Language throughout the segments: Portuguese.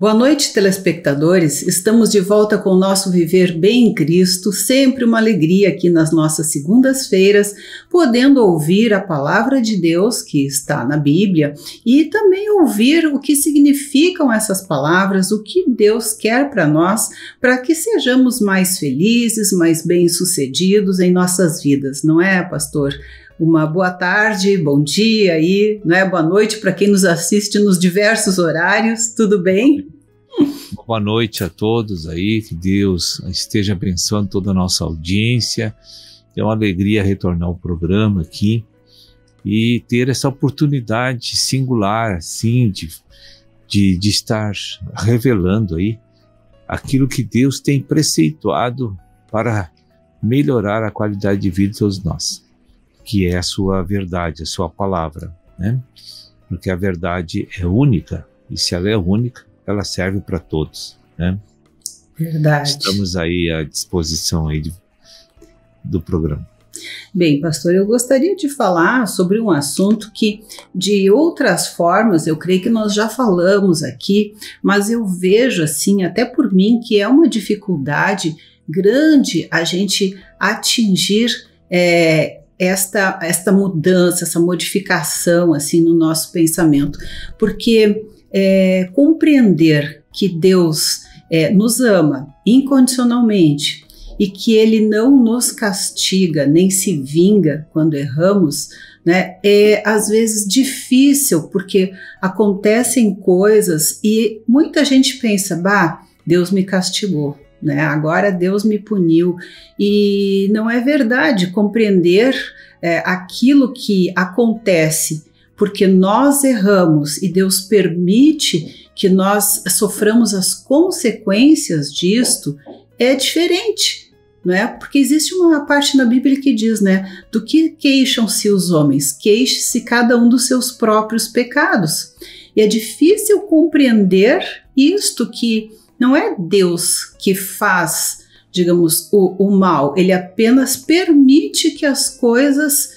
Boa noite, telespectadores. Estamos de volta com o nosso Viver Bem em Cristo, sempre uma alegria aqui nas nossas segundas-feiras, podendo ouvir a palavra de Deus que está na Bíblia e também ouvir o que significam essas palavras, o que Deus quer para nós, para que sejamos mais felizes, mais bem-sucedidos em nossas vidas, não é, pastor? Uma boa tarde, bom dia aí, né? Boa noite para quem nos assiste nos diversos horários, tudo bem? Boa noite a todos aí, que Deus esteja abençoando toda a nossa audiência. É uma alegria retornar ao programa aqui e ter essa oportunidade singular, assim, de estar revelando aí aquilo que Deus tem preceituado para melhorar a qualidade de vida de todos nós, que é a sua verdade, a sua palavra, né? Porque a verdade é única, e se ela é única, ela serve para todos, né? Verdade. Estamos aí à disposição aí do programa. Bem, pastor, eu gostaria de falar sobre um assunto que, de outras formas, eu creio que nós já falamos aqui, mas eu vejo, assim, até por mim, que é uma dificuldade grande a gente atingir esta mudança, essa modificação assim no nosso pensamento, porque compreender que Deus nos ama incondicionalmente e que Ele não nos castiga nem se vinga quando erramos, né, é às vezes difícil, porque acontecem coisas e muita gente pensa, Deus me castigou, né? Agora Deus me puniu, e não é verdade. Compreender aquilo que acontece porque nós erramos e Deus permite que nós soframos as consequências disto é diferente, não é? Porque existe uma parte na Bíblia que diz, né, do que queixam-se os homens? Queixe-se cada um dos seus próprios pecados. E é difícil compreender isto, que não é Deus que faz, digamos, o mal, Ele apenas permite que as coisas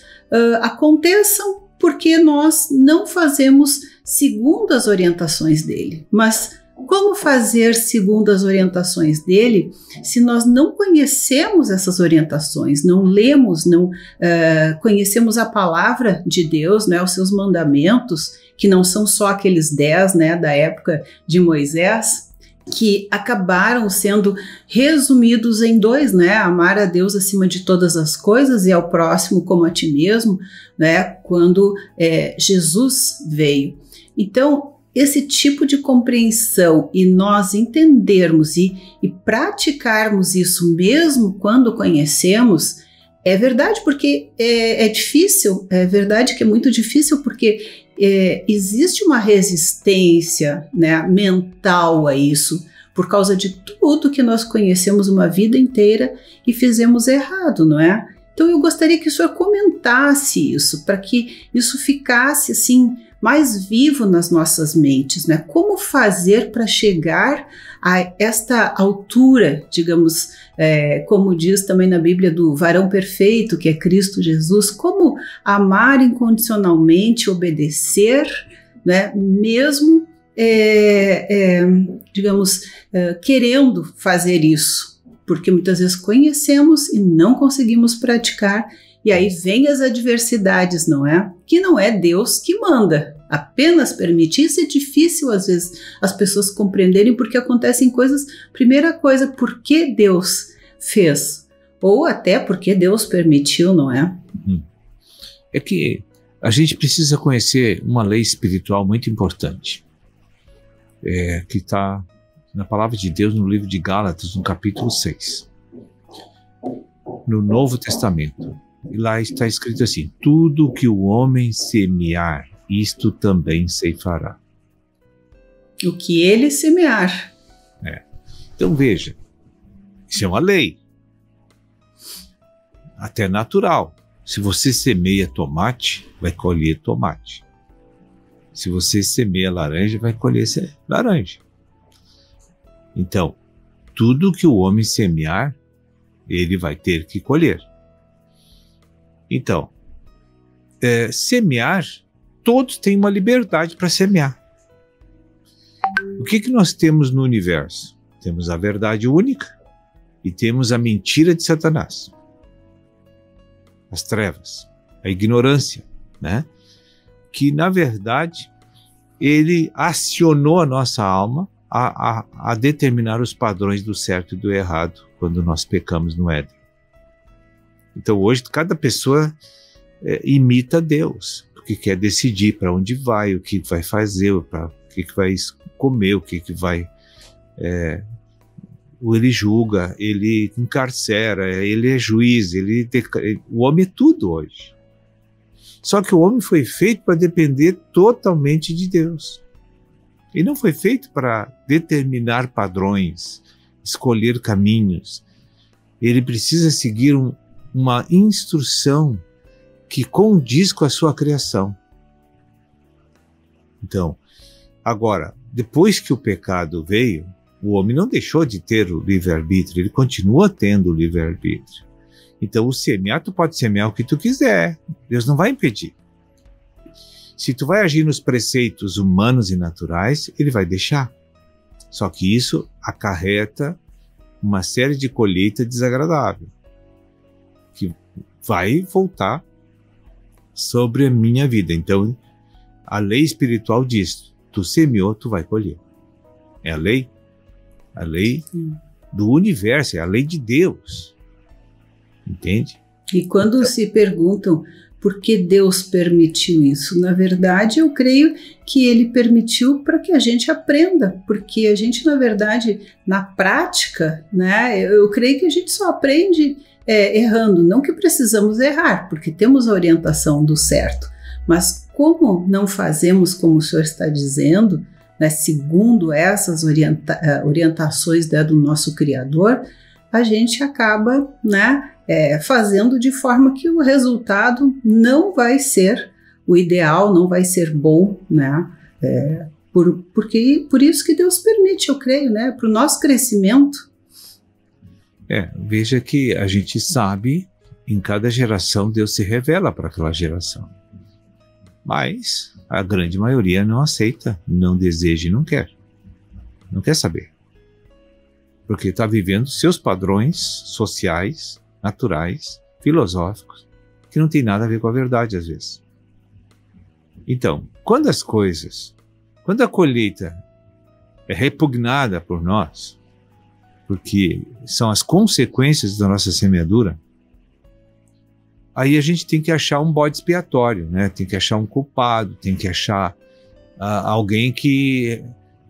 aconteçam porque nós não fazemos segundo as orientações dEle. Mas como fazer segundo as orientações dEle se nós não conhecemos essas orientações, não lemos, não conhecemos a palavra de Deus, né, os seus mandamentos, que não são só aqueles 10, né, da época de Moisés, que acabaram sendo resumidos em 2, né? Amar a Deus acima de todas as coisas e ao próximo como a ti mesmo, né? Quando Jesus veio. Então, esse tipo de compreensão e nós entendermos e praticarmos isso mesmo quando conhecemos, é verdade, porque é difícil, é verdade que é muito difícil, porque existe uma resistência, né, mental a isso, por causa de tudo que nós conhecemos uma vida inteira e fizemos errado, não é? Então eu gostaria que o senhor comentasse isso, para que isso ficasse assim mais vivo nas nossas mentes, né? Como fazer para chegar a esta altura, digamos, como diz também na Bíblia, do varão perfeito, que é Cristo Jesus, como amar incondicionalmente, obedecer, né? Mesmo, digamos, querendo fazer isso, porque muitas vezes conhecemos e não conseguimos praticar. E aí vem as adversidades, não é? Que não é Deus que manda, apenas permite. Isso é difícil, às vezes, as pessoas compreenderem, porque acontecem coisas, primeira coisa, por que Deus fez? Ou até porque Deus permitiu, não é? É que a gente precisa conhecer uma lei espiritual muito importante, que está na palavra de Deus, no livro de Gálatas, no capítulo 6, no Novo Testamento. E lá está escrito assim: tudo que o homem semear, isto também ceifará. O que ele semear. Então veja, isso é uma lei, até natural. Se você semeia tomate, vai colher tomate. Se você semeia laranja, vai colher laranja. Então, tudo que o homem semear, ele vai ter que colher. Então, semear, todos têm uma liberdade para semear. O que nós temos no universo? Temos a verdade única e temos a mentira de Satanás. As trevas, a ignorância, né? Que, na verdade, ele acionou a nossa alma a determinar os padrões do certo e do errado quando nós pecamos no Éden. Então, hoje, cada pessoa imita Deus, porque quer decidir para onde vai, o que vai fazer, o que vai comer, o que vai... ele julga, ele encarcera, ele é juiz, o homem é tudo hoje. Só que o homem foi feito para depender totalmente de Deus. Ele não foi feito para determinar padrões, escolher caminhos. Ele precisa seguir uma instrução que condiz com a sua criação. Então, agora, depois que o pecado veio, o homem não deixou de ter o livre-arbítrio, ele continua tendo o livre-arbítrio. Então, o semear, tu pode semear o que tu quiser, Deus não vai impedir. Se tu vai agir nos preceitos humanos e naturais, ele vai deixar. Só que isso acarreta uma série de colheita desagradável, que vai voltar sobre a minha vida. Então, a lei espiritual diz, tu semeou, tu vai colher. É a lei do universo, é a lei de Deus. Entende? E quando se perguntam por que Deus permitiu isso, na verdade eu creio que ele permitiu para que a gente aprenda, porque a gente, na verdade, na prática, né, eu creio que a gente só aprende errando, não que precisamos errar, porque temos a orientação do certo, mas como não fazemos como o senhor está dizendo, né, segundo essas orientações, né, do nosso Criador, a gente acaba, né, fazendo de forma que o resultado não vai ser o ideal, não vai ser bom, né? Por isso que Deus permite, eu creio, né, para o nosso crescimento. Veja que a gente sabe, em cada geração Deus se revela para aquela geração. Mas a grande maioria não aceita, não deseja e não quer. Não quer saber. Porque está vivendo seus padrões sociais, naturais, filosóficos, que não tem nada a ver com a verdade às vezes. Então, quando a colheita é repugnada por nós, porque são as consequências da nossa semeadura, aí a gente tem que achar um bode expiatório, né? Tem que achar um culpado, tem que achar alguém que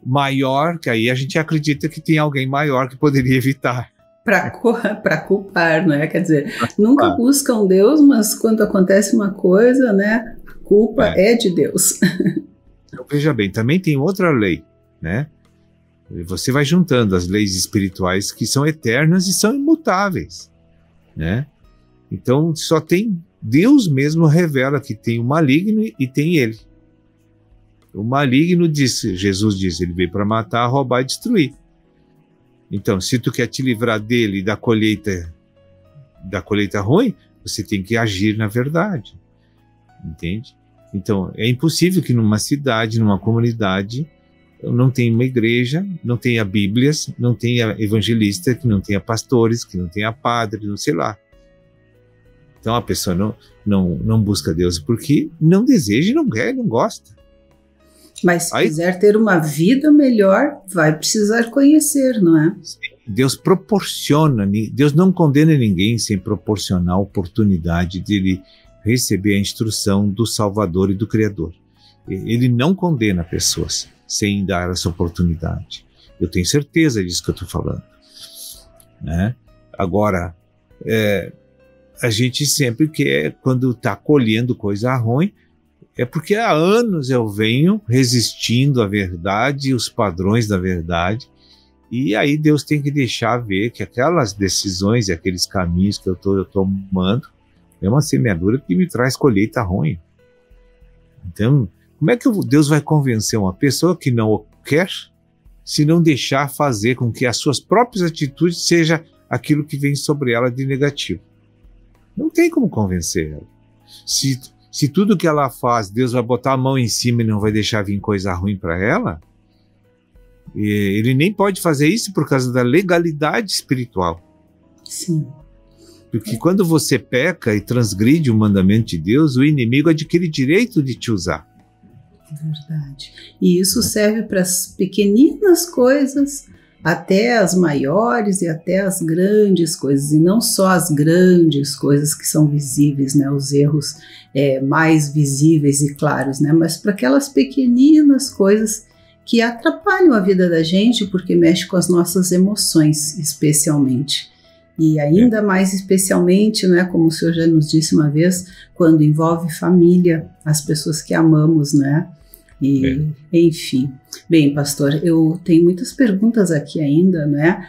maior, que aí a gente acredita que tem alguém maior que poderia evitar. Para culpar, né? Quer dizer, nunca buscam Deus, mas quando acontece uma coisa, né? A culpa é de Deus. Então, veja bem, também tem outra lei, né? Você vai juntando as leis espirituais que são eternas e são imutáveis, né? Então, só tem Deus mesmo revela que tem o maligno e tem ele. O maligno disse, Jesus disse, ele veio para matar, roubar e destruir. Então, se tu quer te livrar dele da colheita ruim, você tem que agir na verdade. Entende? Então, é impossível que numa cidade, numa comunidade, não tenha uma igreja, não tenha bíblias, não tenha evangelista, que não tenha pastores, que não tenha padre, não sei lá. Então a pessoa não busca Deus porque não deseja, não quer, não gosta. Mas se quiser ter uma vida melhor, vai precisar conhecer, não é? Deus proporciona, Deus não condena ninguém sem proporcionar a oportunidade de ele receber a instrução do Salvador e do Criador. Ele não condena pessoas sem dar essa oportunidade. Eu tenho certeza disso que eu estou falando, né? Agora, a gente sempre quer, quando está colhendo coisa ruim, é porque há anos eu venho resistindo à verdade, os padrões da verdade, e aí Deus tem que deixar ver que aquelas decisões e aqueles caminhos que eu estou tomando é uma semeadura que me traz colheita ruim. Então, como é que Deus vai convencer uma pessoa que não o quer, se não deixar fazer com que as suas próprias atitudes seja aquilo que vem sobre ela de negativo? Não tem como convencer ela. Se tudo que ela faz, Deus vai botar a mão em cima e não vai deixar vir coisa ruim para ela, Ele nem pode fazer isso por causa da legalidade espiritual. Sim. Porque quando você peca e transgride o mandamento de Deus, o inimigo adquire direito de te usar. Verdade. E isso serve para as pequeninas coisas, até as maiores e até as grandes coisas. E não só as grandes coisas que são visíveis, né? Os erros mais visíveis e claros, né? Mas para aquelas pequeninas coisas que atrapalham a vida da gente, porque mexe com as nossas emoções, especialmente. E ainda mais especialmente, né, como o senhor já nos disse uma vez, quando envolve família, as pessoas que amamos, né? E, enfim. Bem, pastor, eu tenho muitas perguntas aqui ainda, né,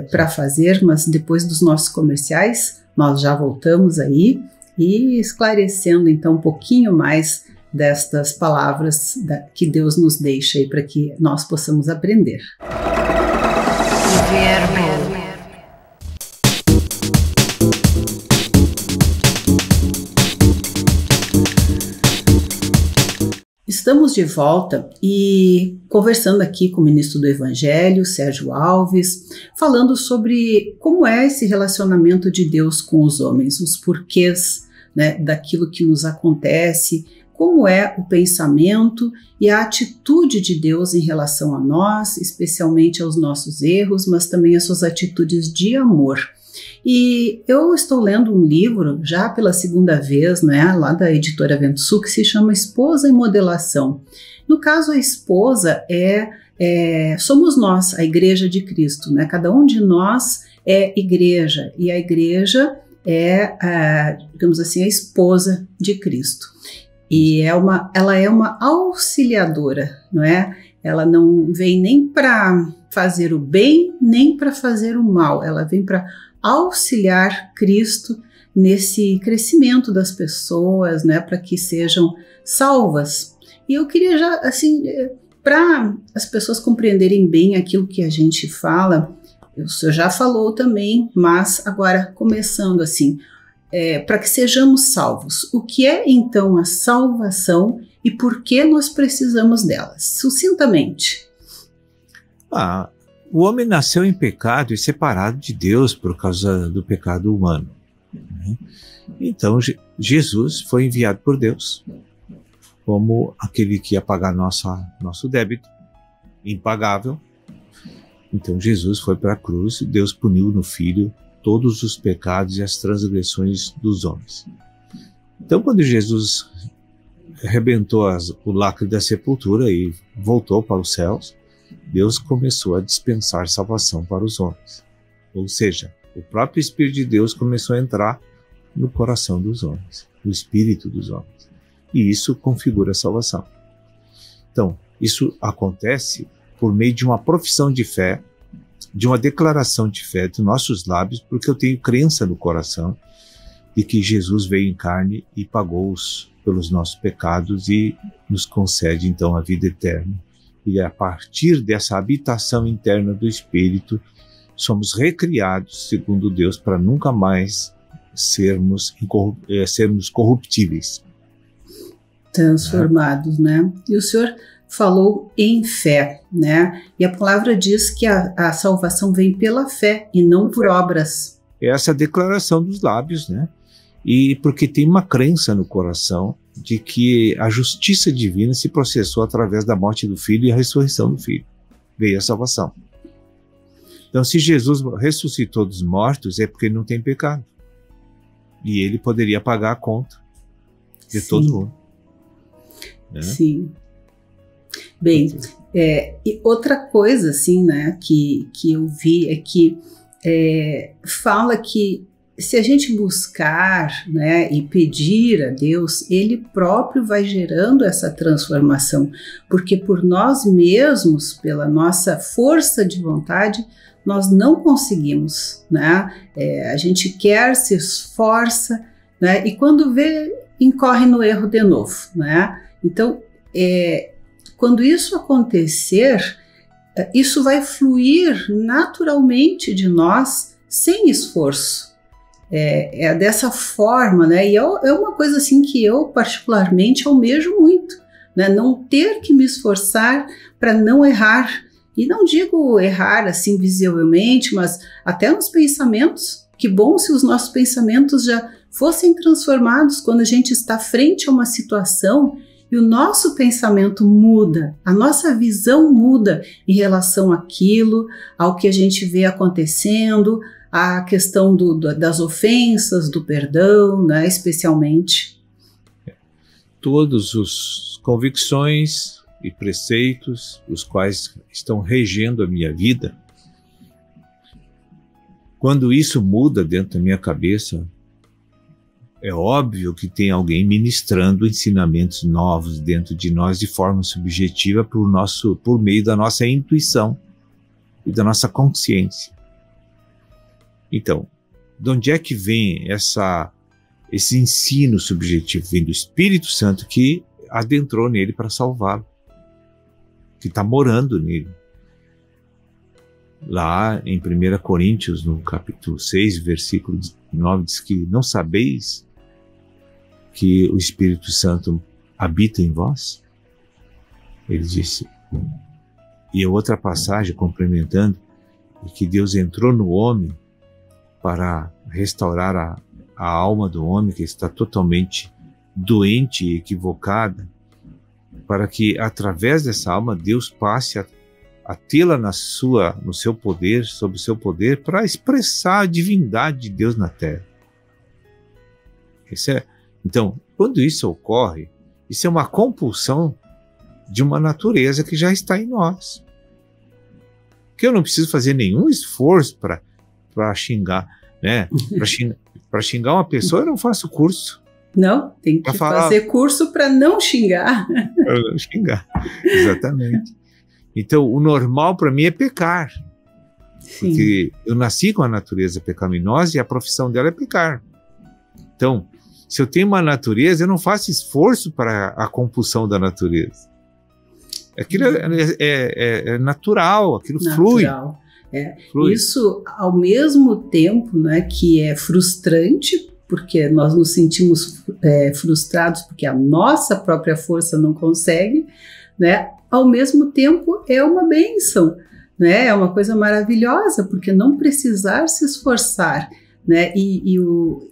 para fazer, mas depois dos nossos comerciais, nós já voltamos aí e esclarecendo então um pouquinho mais destas palavras que Deus nos deixa aí para que nós possamos aprender. Estamos de volta e conversando aqui com o ministro do Evangelho, Sérgio Alves, falando sobre como é esse relacionamento de Deus com os homens, os porquês, né, daquilo que nos acontece, como é o pensamento e a atitude de Deus em relação a nós, especialmente aos nossos erros, mas também as suas atitudes de amor. E eu estou lendo um livro, já pela segunda vez, né, lá da editora Vento Sul, que se chama Esposa em Modelação. No caso, a esposa somos nós, a Igreja de Cristo, né? Cada um de nós é igreja, e a igreja digamos assim, a esposa de Cristo. E ela é uma auxiliadora, não é? Ela não vem nem para fazer o bem, nem para fazer o mal, ela vem para auxiliar Cristo nesse crescimento das pessoas, né, para que sejam salvas. E eu queria já, assim, para as pessoas compreenderem bem aquilo que a gente fala, o senhor já falou também, mas agora começando assim, para que sejamos salvos. O que é então a salvação e por que nós precisamos dela? Sucintamente. O homem nasceu em pecado e separado de Deus por causa do pecado humano, né? Então Jesus foi enviado por Deus como aquele que ia pagar nosso débito impagável. Então Jesus foi para a cruz, Deus puniu no Filho todos os pecados e as transgressões dos homens. Então quando Jesus arrebentou o lacre da sepultura e voltou para os céus, Deus começou a dispensar salvação para os homens. Ou seja, o próprio Espírito de Deus começou a entrar no coração dos homens, no espírito dos homens. E isso configura a salvação. Então, isso acontece por meio de uma profissão de fé, de uma declaração de fé dos nossos lábios, porque eu tenho crença no coração de que Jesus veio em carne e pagou pelos nossos pecados e nos concede então a vida eterna. E a partir dessa habitação interna do Espírito, somos recriados, segundo Deus, para nunca mais sermos corruptíveis. Transformados, né? E o senhor falou em fé, né? E a palavra diz que a salvação vem pela fé e não por obras. Essa declaração dos lábios, né? E porque tem uma crença no coração de que a justiça divina se processou através da morte do Filho e a ressurreição do Filho. Veio a salvação. Então, se Jesus ressuscitou dos mortos, é porque ele não tem pecado. E ele poderia pagar a conta de todo mundo. Né? Sim. Bem, e outra coisa, assim, né, que eu vi é que fala que se a gente buscar, né, e pedir a Deus, Ele próprio vai gerando essa transformação, porque por nós mesmos, pela nossa força de vontade, nós não conseguimos, né? A gente quer, se esforça, né, e quando vê, incorre no erro de novo, né? Então, quando isso acontecer, isso vai fluir naturalmente de nós, sem esforço. É dessa forma, né? E é uma coisa assim que eu particularmente almejo muito, né? Não ter que me esforçar para não errar. E não digo errar assim visivelmente, mas até nos pensamentos. Que bom se os nossos pensamentos já fossem transformados quando a gente está frente a uma situação e o nosso pensamento muda, a nossa visão muda em relação àquilo, ao que a gente vê acontecendo, à questão das ofensas, do perdão, né, especialmente. Todos os convicções e preceitos, os quais estão regendo a minha vida, quando isso muda dentro da minha cabeça, é óbvio que tem alguém ministrando ensinamentos novos dentro de nós de forma subjetiva por meio da nossa intuição e da nossa consciência. Então, de onde é que vem esse ensino subjetivo? Vem do Espírito Santo que adentrou nele para salvá-lo, que está morando nele. Lá em 1 Coríntios, no capítulo 6, versículo 9, diz que não sabeis que o Espírito Santo habita em vós? Ele disse. E outra passagem complementando, que Deus entrou no homem para restaurar a alma do homem que está totalmente doente e equivocada, para que através dessa alma Deus passe a tê-la no seu poder, sob o seu poder, para expressar a divindade de Deus na terra. Então, quando isso ocorre, isso é uma compulsão de uma natureza que já está em nós. Que eu não preciso fazer nenhum esforço para xingar, né? Para xingar uma pessoa, eu não faço curso. Não, tem que fazer curso para não xingar. Para não xingar, exatamente. Então, o normal para mim é pecar. Sim. Porque eu nasci com a natureza pecaminosa e a profissão dela é pecar. Então, se eu tenho uma natureza, eu não faço esforço para a compulsão da natureza. Aquilo é natural, aquilo flui. Flui. Isso, ao mesmo tempo, né, que é frustrante, porque nós nos sentimos frustrados porque a nossa própria força não consegue, né? Ao mesmo tempo é uma bênção, né? É uma coisa maravilhosa, porque não precisar se esforçar, né?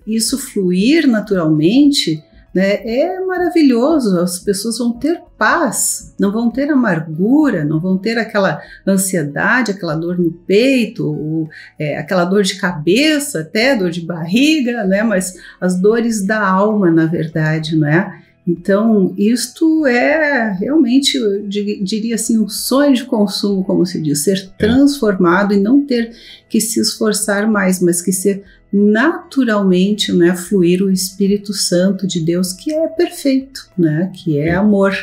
Isso fluir naturalmente, né? É maravilhoso. As pessoas vão ter paz, não vão ter amargura, não vão ter aquela ansiedade, aquela dor no peito, ou, aquela dor de cabeça, até dor de barriga, né? Mas as dores da alma, na verdade, né? Então, isto é realmente, eu diria assim, um sonho de consumo, como se diz, ser transformado e não ter que se esforçar mais, mas que ser naturalmente, né, fluir o Espírito Santo de Deus, que é perfeito, né, que é amor.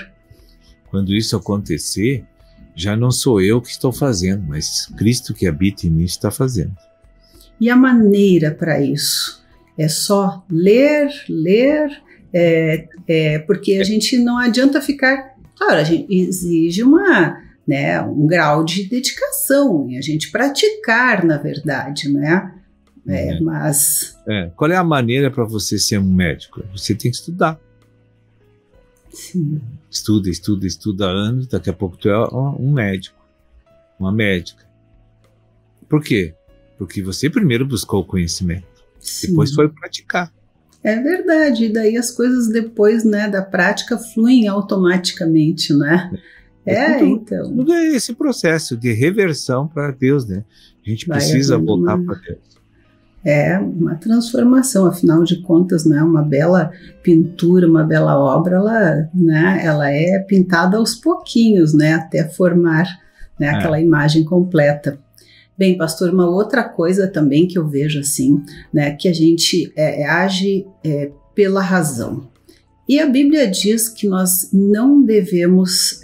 Quando isso acontecer, já não sou eu que estou fazendo, mas Cristo que habita em mim está fazendo. E a maneira para isso é só ler, porque a gente não adianta ficar... Claro, a gente exige um grau de dedicação, e a gente praticar, na verdade, né? Mas... Qual é a maneira para você ser um médico? Você tem que estudar. Sim. Estuda anos, daqui a pouco tu é um médico, uma médica. Por quê? Porque você primeiro buscou o conhecimento, depois foi praticar. É verdade, e daí as coisas depois, né, da prática fluem automaticamente, né? Então. Tudo é esse processo de reversão para Deus, né? A gente precisa voltar para Deus. É uma transformação, afinal de contas, né? Uma bela pintura, uma bela obra, ela é pintada aos pouquinhos, né? Até formar, né, aquela imagem completa. Bem, pastor, uma outra coisa também que eu vejo assim, né, que a gente age pela razão. E a Bíblia diz que nós não devemos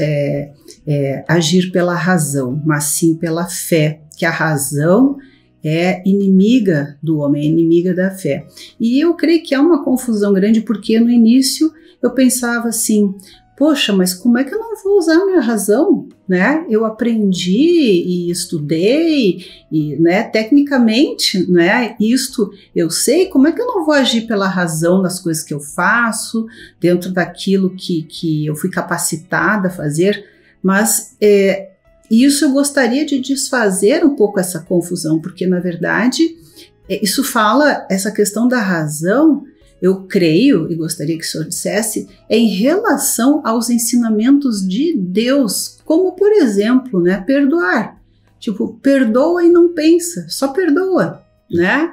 agir pela razão, mas sim pela fé, que a razão é inimiga do homem, é inimiga da fé. E eu creio que há uma confusão grande, porque no início eu pensava assim, poxa, mas como é que eu não vou usar a minha razão, né? Eu aprendi e estudei, e, né, tecnicamente, né, isto eu sei, como é que eu não vou agir pela razão nas coisas que eu faço, dentro daquilo que eu fui capacitada a fazer? Mas E isso eu gostaria de desfazer um pouco essa confusão, porque na verdade isso fala, essa questão da razão, eu creio, e gostaria que o senhor dissesse, é em relação aos ensinamentos de Deus, como por exemplo, né, perdoar. Tipo, perdoa e não pensa, só perdoa, né?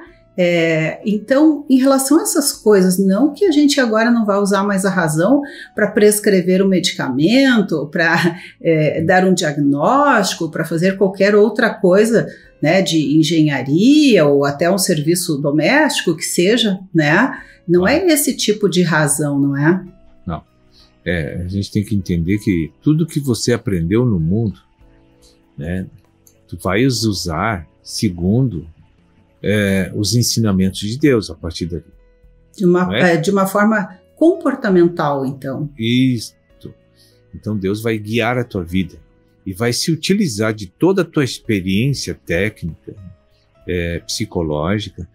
Então, em relação a essas coisas, não que a gente agora não vai usar mais a razão para prescrever um medicamento, para dar um diagnóstico, para fazer qualquer outra coisa, né, de engenharia ou até um serviço doméstico que seja, né? Não é esse tipo de razão, não é? Não. A gente tem que entender que tudo que você aprendeu no mundo, né, tu vai usar segundo os ensinamentos de Deus a partir dali. De uma forma comportamental, então. Isso. Então Deus vai guiar a tua vida e vai se utilizar de toda a tua experiência técnica, psicológica,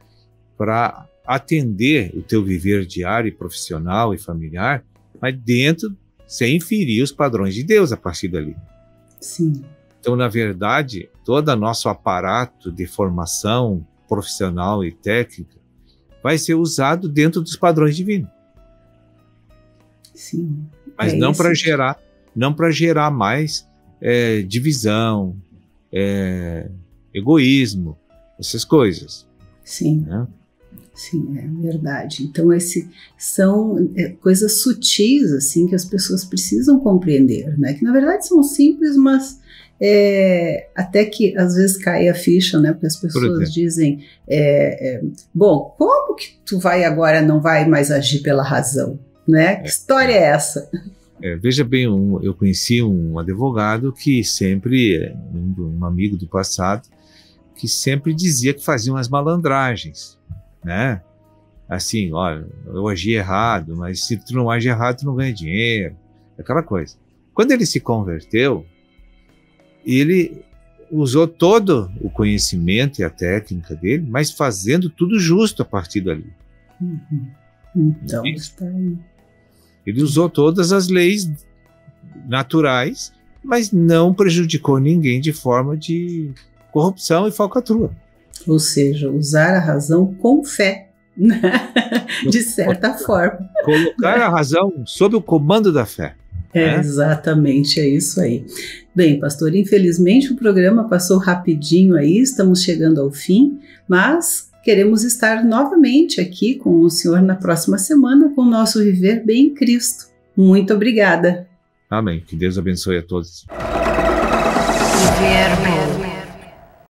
para atender o teu viver diário, profissional e familiar, mas dentro, sem ferir os padrões de Deus a partir dali. Sim. Então, na verdade, todo o nosso aparato de formação profissional e técnica vai ser usado dentro dos padrões divinos. Sim. Mas não para gerar mais divisão, egoísmo, essas coisas. Sim. Né? Sim, é verdade. Então, são coisas sutis, assim, que as pessoas precisam compreender, né? Que, na verdade, são simples, mas até que, às vezes, cai a ficha, né? Porque as pessoas dizem, bom, como que tu não vai mais agir pela razão, né? Que história é essa? Veja bem, eu conheci um advogado que sempre, um amigo do passado, que sempre dizia que fazia umas malandragens, né? Assim, olha, eu agi errado, mas se tu não age errado, tu não ganha dinheiro, aquela coisa. Quando ele se converteu, ele usou todo o conhecimento e a técnica dele, mas fazendo tudo justo a partir dali. Então, está aí. Ele usou todas as leis naturais, mas não prejudicou ninguém de forma de corrupção e falcatrua. Ou seja, usar a razão com fé, né? De certa forma. Colocar a razão sob o comando da fé. Exatamente, é isso aí. Bem, pastor, infelizmente o programa passou rapidinho aí, estamos chegando ao fim, mas queremos estar novamente aqui com o senhor na próxima semana com o nosso Viver Bem em Cristo. Muito obrigada. Amém. Que Deus abençoe a todos. Viver bem.